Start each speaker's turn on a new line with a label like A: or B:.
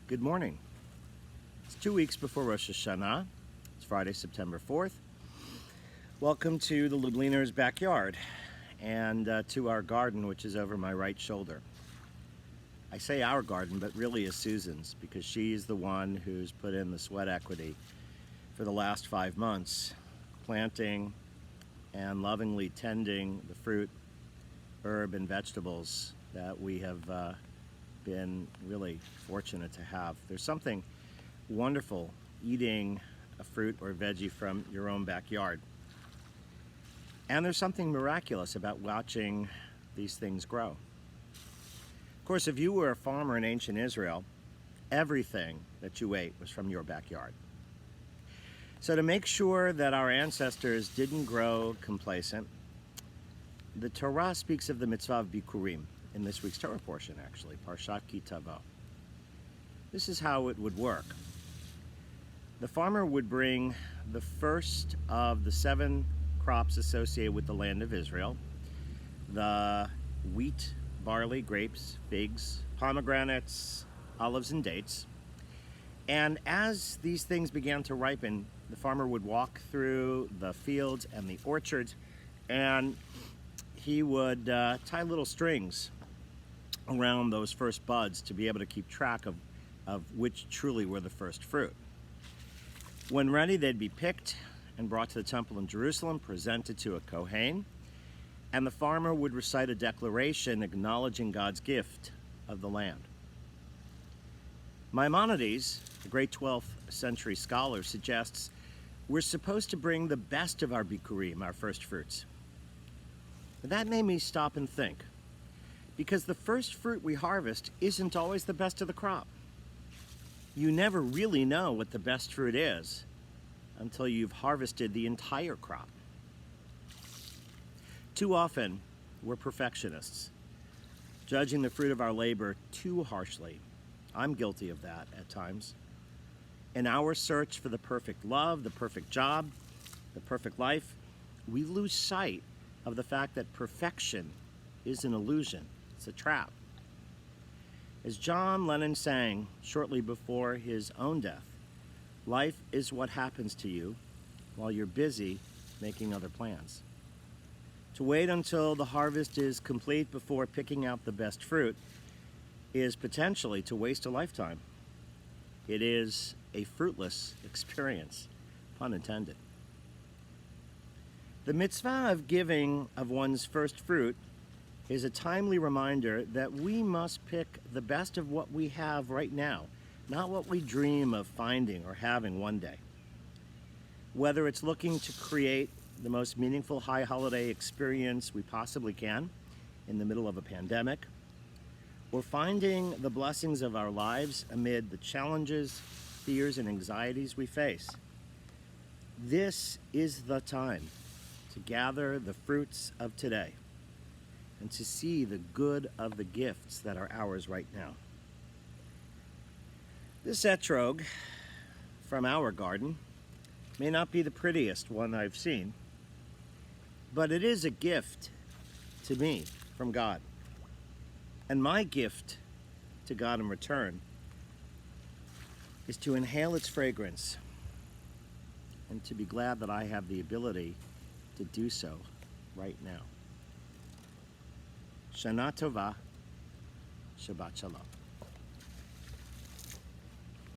A: Good morning. It's 2 weeks before Rosh Hashanah. It's Friday, September 4th. Welcome to the Lubliner's backyard and to our garden, which is over my right shoulder. I say our garden, but really is Susan's, because she's the one who's put in the sweat equity for the last 5 months, planting and lovingly tending the fruit, herb, and vegetables that we have been really fortunate to have. There's something wonderful eating a fruit or veggie from your own backyard. And there's something miraculous about watching these things grow. Of course, if you were a farmer in ancient Israel, everything that you ate was from your backyard. So to make sure that our ancestors didn't grow complacent, the Torah speaks of the mitzvah of bikurim in this week's Torah portion, actually, Parshat Ki Tavo. This is how it would work. The farmer would bring the first of the 7 crops associated with the land of Israel: the wheat, barley, grapes, figs, pomegranates, olives, and dates. And as these things began to ripen, the farmer would walk through the fields and the orchards, and he would tie little strings around those first buds to be able to keep track of which truly were the first fruit. When ready, they'd be picked and brought to the temple in Jerusalem, presented to a Kohen, and the farmer would recite a declaration acknowledging God's gift of the land. Maimonides, the great 12th century scholar, suggests we're supposed to bring the best of our bikurim, our first fruits. But that made me stop and think, because the first fruit we harvest isn't always the best of the crop. You never really know what the best fruit is until you've harvested the entire crop. Too often, we're perfectionists, judging the fruit of our labor too harshly. I'm guilty of that at times. In our search for the perfect love, the perfect job, the perfect life, we lose sight of the fact that perfection is an illusion. It's a trap. As John Lennon sang shortly before his own death, life is what happens to you while you're busy making other plans. To wait until the harvest is complete before picking out the best fruit is potentially to waste a lifetime. It is a fruitless experience, pun intended. The mitzvah of giving of one's first fruit is a timely reminder that we must pick the best of what we have right now, not what we dream of finding or having one day. Whether it's looking to create the most meaningful high holiday experience we possibly can in the middle of a pandemic, or finding the blessings of our lives amid the challenges, fears, and anxieties we face, this is the time to gather the fruits of today and to see the good of the gifts that are ours right now. This etrog from our garden may not be the prettiest one I've seen, but it is a gift to me from God. And my gift to God in return is to inhale its fragrance and to be glad that I have the ability to do so right now. Shana Tova, Shabbat Shalom.